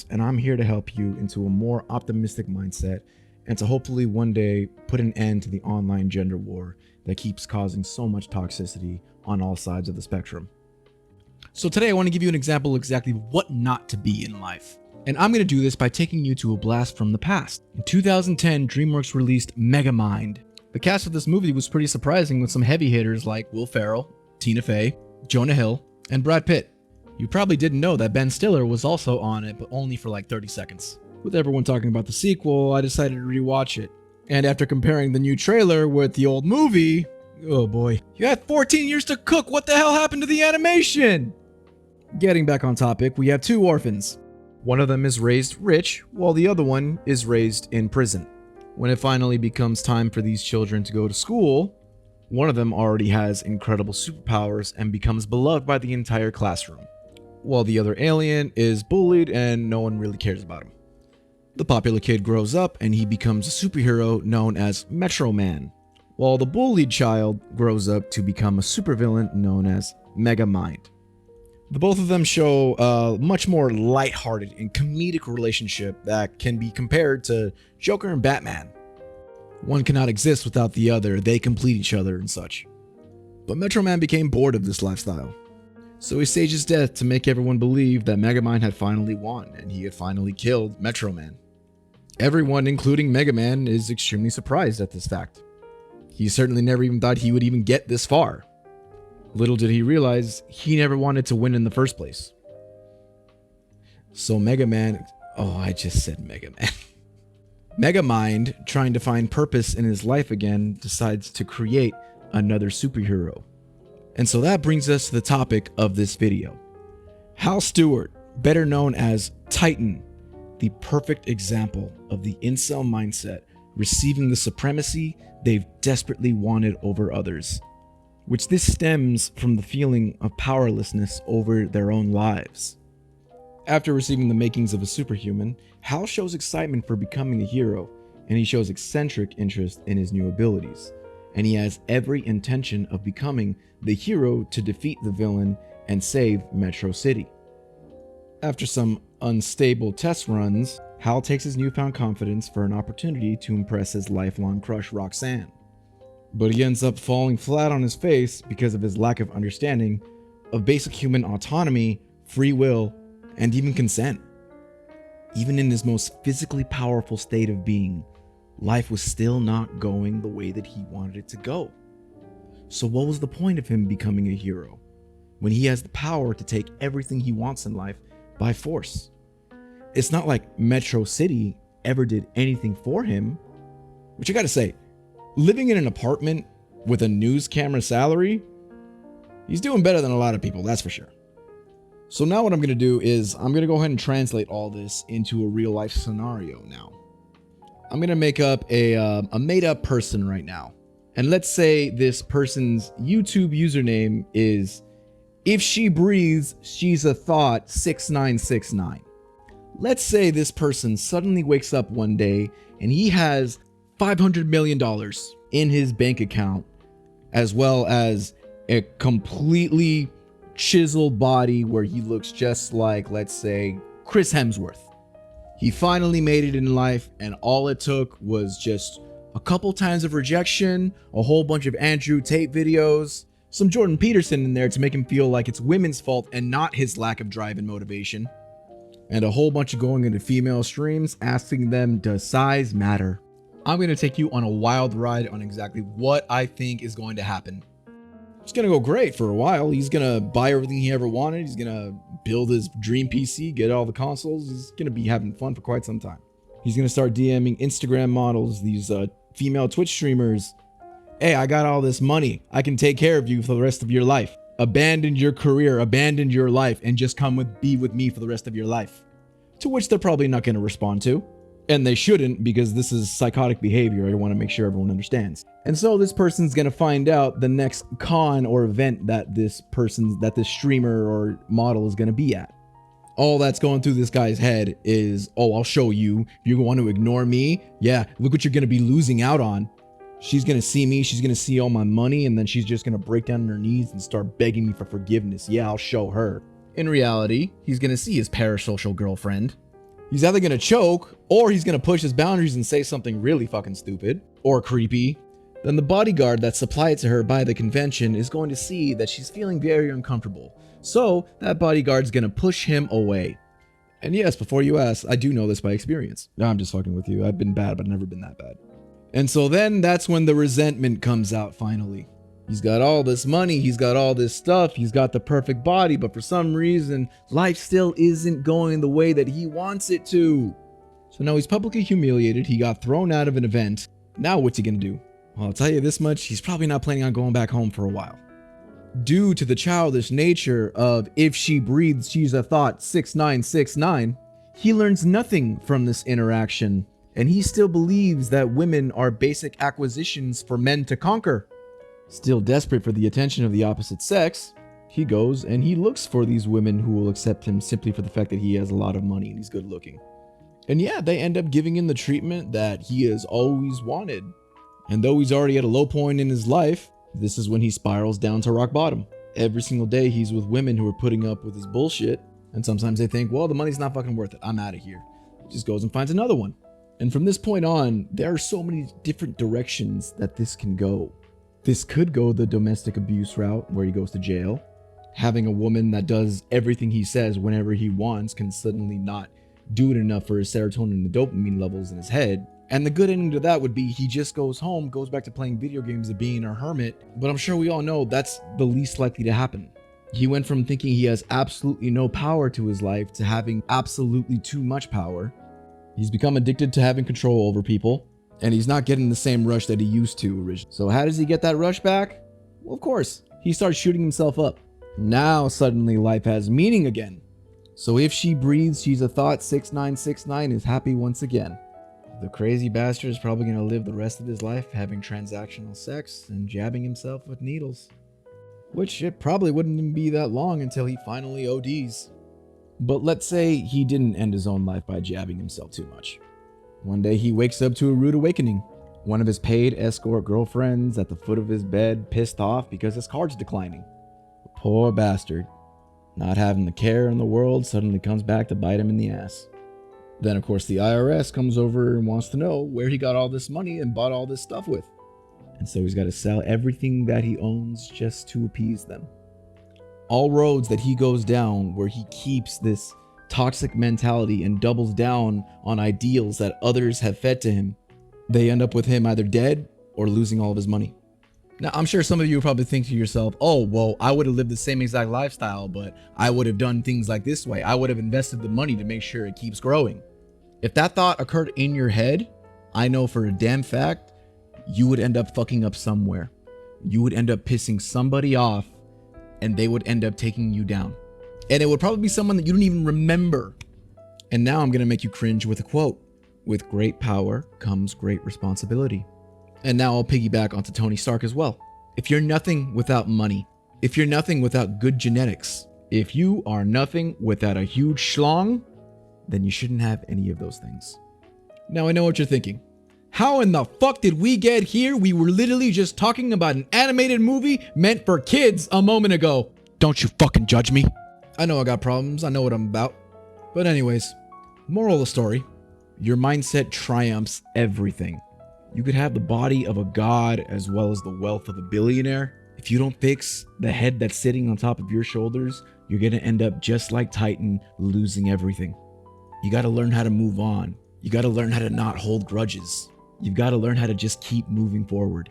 and I'm here to help you into a more optimistic mindset and to hopefully one day put an end to the online gender war that keeps causing so much toxicity on all sides of the spectrum. So today I want to give you an example of exactly what not to be in life. And I'm going to do this by taking you to a blast from the past. In 2010, DreamWorks released Megamind. The cast of this movie was pretty surprising, with some heavy hitters like Will Ferrell, Tina Fey, Jonah Hill, and Brad Pitt. You probably didn't know that Ben Stiller was also on it, but only for like 30 seconds. With everyone talking about the sequel, I decided to rewatch it. And after comparing the new trailer with the old movie, oh boy, you had 14 years to cook. What the hell happened to the animation? Getting back on topic, we have two orphans. One of them is raised rich, while the other one is raised in prison. When it finally becomes time for these children to go to school, one of them already has incredible superpowers and becomes beloved by the entire classroom, while the other alien is bullied and no one really cares about him. The popular kid grows up and he becomes a superhero known as Metro Man, while the bullied child grows up to become a supervillain known as Megamind. The both of them show a much more lighthearted and comedic relationship that can be compared to Joker and Batman. One cannot exist without the other, they complete each other and such. But Metro Man became bored of this lifestyle, so he staged his death to make everyone believe that Megamind had finally won and he had finally killed Metro Man. Everyone, including Mega Man, is extremely surprised at this fact. He certainly never even thought he would even get this far. Little did he realize, he never wanted to win in the first place. So Mega Man, I just said Mega Man. Megamind, trying to find purpose in his life again, decides to create another superhero. And so that brings us to the topic of this video. Hal Stewart, better known as Titan, the perfect example of the incel mindset, receiving the supremacy they've desperately wanted over others, which this stems from the feeling of powerlessness over their own lives. After receiving the makings of a superhuman, Hal shows excitement for becoming a hero, and he shows eccentric interest in his new abilities, and he has every intention of becoming the hero to defeat the villain and save Metro City. After some unstable test runs, Hal takes his newfound confidence for an opportunity to impress his lifelong crush Roxanne. But he ends up falling flat on his face because of his lack of understanding of basic human autonomy, free will, and even consent. Even in his most physically powerful state of being, life was still not going the way that he wanted it to go. So what was the point of him becoming a hero when he has the power to take everything he wants in life by force? It's not like Metro City ever did anything for him, which I gotta say, living in an apartment with a news camera salary, he's doing better than a lot of people, that's for sure. So now what I'm going to do is I'm going to go ahead and translate all this into a real life scenario now. I'm going to make up a made up person right now. And let's say this person's YouTube username is If She Breathes, She's a Thought 6969. Let's say this person suddenly wakes up one day and he has $500 million in his bank account, as well as a completely chiseled body where he looks just like, let's say, Chris Hemsworth. He finally made it in life, and all it took was just a couple times of rejection, a whole bunch of Andrew Tate videos, some Jordan Peterson in there to make him feel like it's women's fault and not his lack of drive and motivation, and a whole bunch of going into female streams asking them, does size matter? I'm going to take you on a wild ride on exactly what I think is going to happen. It's going to go great for a while. He's going to buy everything he ever wanted. He's going to build his dream PC, get all the consoles. He's going to be having fun for quite some time. He's going to start DMing Instagram models, these female Twitch streamers. Hey, I got all this money. I can take care of you for the rest of your life. Abandon your career, abandon your life, and just be with me for the rest of your life. To which they're probably not going to respond to. And they shouldn't, because this is psychotic behavior. I want to make sure everyone understands. And so this person's going to find out the next con or event that this streamer or model is going to be at. All that's going through this guy's head is, oh, I'll show you. You're going to want to ignore me? Yeah, look what you're going to be losing out on. She's going to see me. She's going to see all my money. And then she's just going to break down on her knees and start begging me for forgiveness. Yeah, I'll show her. In reality, he's going to see his parasocial girlfriend. He's either gonna choke, or he's gonna push his boundaries and say something really fucking stupid or creepy. Then the bodyguard that's supplied to her by the convention is going to see that she's feeling very uncomfortable. So that bodyguard's gonna push him away. And yes, before you ask, I do know this by experience. No, I'm just fucking with you. I've been bad, but I've never been that bad. And so then that's when the resentment comes out finally. He's got all this money, he's got all this stuff, he's got the perfect body, but for some reason, life still isn't going the way that he wants it to. So now he's publicly humiliated, he got thrown out of an event. Now what's he gonna do? Well, I'll tell you this much, he's probably not planning on going back home for a while. Due to the childish nature of if she breathes, she's a thought 6969, he learns nothing from this interaction, and he still believes that women are basic acquisitions for men to conquer. Still desperate for the attention of the opposite sex, he goes and he looks for these women who will accept him simply for the fact that he has a lot of money and he's good looking. And yeah, they end up giving him the treatment that he has always wanted. And though he's already at a low point in his life, this is when he spirals down to rock bottom. Every single day he's with women who are putting up with his bullshit. And sometimes they think, well, the money's not fucking worth it. I'm out of here. He just goes and finds another one. And from this point on, there are so many different directions that this can go. This could go the domestic abuse route where he goes to jail. Having a woman that does everything he says whenever he wants can suddenly not do it enough for his serotonin and the dopamine levels in his head. And the good ending to that would be he just goes home, goes back to playing video games and being a hermit. But I'm sure we all know that's the least likely to happen. He went from thinking he has absolutely no power to his life to having absolutely too much power. He's become addicted to having control over people. And he's not getting the same rush that he used to originally. So how does he get that rush back? Well, of course, he starts shooting himself up. Now suddenly life has meaning again. So if she breathes, she's a thought 6969 is happy once again. The crazy bastard is probably going to live the rest of his life having transactional sex and jabbing himself with needles. Which it probably wouldn't even be that long until he finally ODs. But let's say he didn't end his own life by jabbing himself too much. One day he wakes up to a rude awakening. One of his paid escort girlfriends at the foot of his bed pissed off because his card's declining. The poor bastard, not having the care in the world, suddenly comes back to bite him in the ass. Then of course the IRS comes over and wants to know where he got all this money and bought all this stuff with. And so he's got to sell everything that he owns just to appease them. All roads that he goes down where he keeps this toxic mentality and doubles down on ideals that others have fed to him, they end up with him either dead or losing all of his money. Now, I'm sure some of you probably think to yourself, oh, well, I would have lived the same exact lifestyle, but I would have done things like this way. I would have invested the money to make sure it keeps growing. If that thought occurred in your head, I know for a damn fact, you would end up fucking up somewhere. You would end up pissing somebody off and they would end up taking you down. And it would probably be someone that you don't even remember. And now I'm going to make you cringe with a quote. With great power comes great responsibility. And now I'll piggyback onto Tony Stark as well. If you're nothing without money, if you're nothing without good genetics, if you are nothing without a huge schlong, then you shouldn't have any of those things. Now I know what you're thinking. How in the fuck did we get here? We were literally just talking about an animated movie meant for kids a moment ago. Don't you fucking judge me. I know I got problems. I know what I'm about. But anyways, moral of the story, your mindset triumphs everything. You could have the body of a god as well as the wealth of a billionaire. If you don't fix the head that's sitting on top of your shoulders, you're going to end up just like Titan, losing everything. You got to learn how to move on. You got to learn how to not hold grudges. You've got to learn how to just keep moving forward.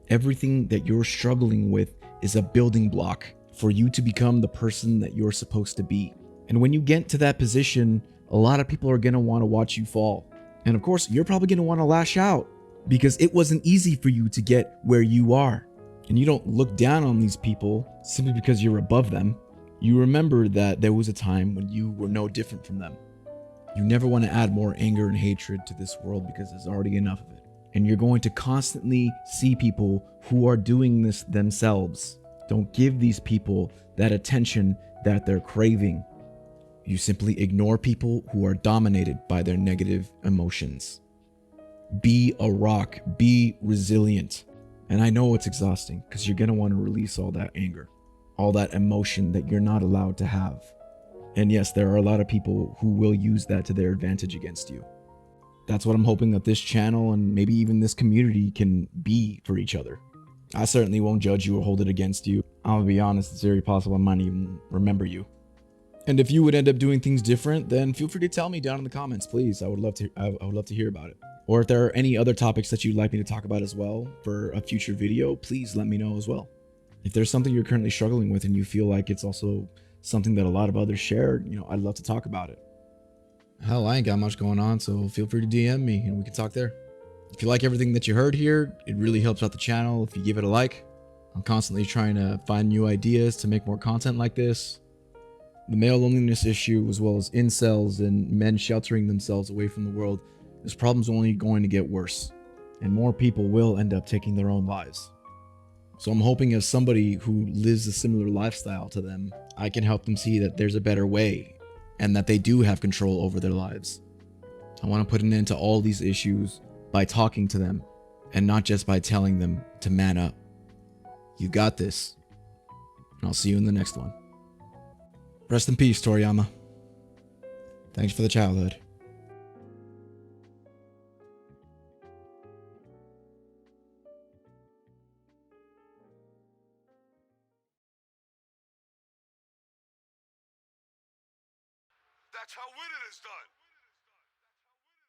Everything that you're struggling with is a building block for you to become the person that you're supposed to be. And when you get to that position, a lot of people are going to want to watch you fall. And of course, you're probably going to want to lash out because it wasn't easy for you to get where you are. And you don't look down on these people simply because you're above them. You remember that there was a time when you were no different from them. You never want to add more anger and hatred to this world because there's already enough of it. And you're going to constantly see people who are doing this themselves. Don't give these people that attention that they're craving. You simply ignore people who are dominated by their negative emotions. Be a rock. Be resilient. And I know it's exhausting because you're going to want to release all that anger, all that emotion that you're not allowed to have. And yes, there are a lot of people who will use that to their advantage against you. That's what I'm hoping that this channel and maybe even this community can be for each other. I certainly won't judge you or hold it against you. I'll be honest, it's very possible I might even remember you. And if you would end up doing things different, then feel free to tell me down in the comments, please. I would love to hear about it. Or if there are any other topics that you'd like me to talk about as well for a future video, please let me know as well. If there's something you're currently struggling with and you feel like it's also something that a lot of others share, I'd love to talk about it. Hell, I ain't got much going on, so feel free to DM me and we can talk there. If you like everything that you heard here, it really helps out the channel if you give it a like. I'm constantly trying to find new ideas to make more content like this. The male loneliness issue, as well as incels and men sheltering themselves away from the world, this problem's only going to get worse, and more people will end up taking their own lives. So I'm hoping as somebody who lives a similar lifestyle to them, I can help them see that there's a better way and that they do have control over their lives. I want to put an end to all these issues by talking to them and not just by telling them to man up. You got this, and I'll see you in the next one. Rest in peace, Toriyama. Thanks for the childhood. That's how winning is done.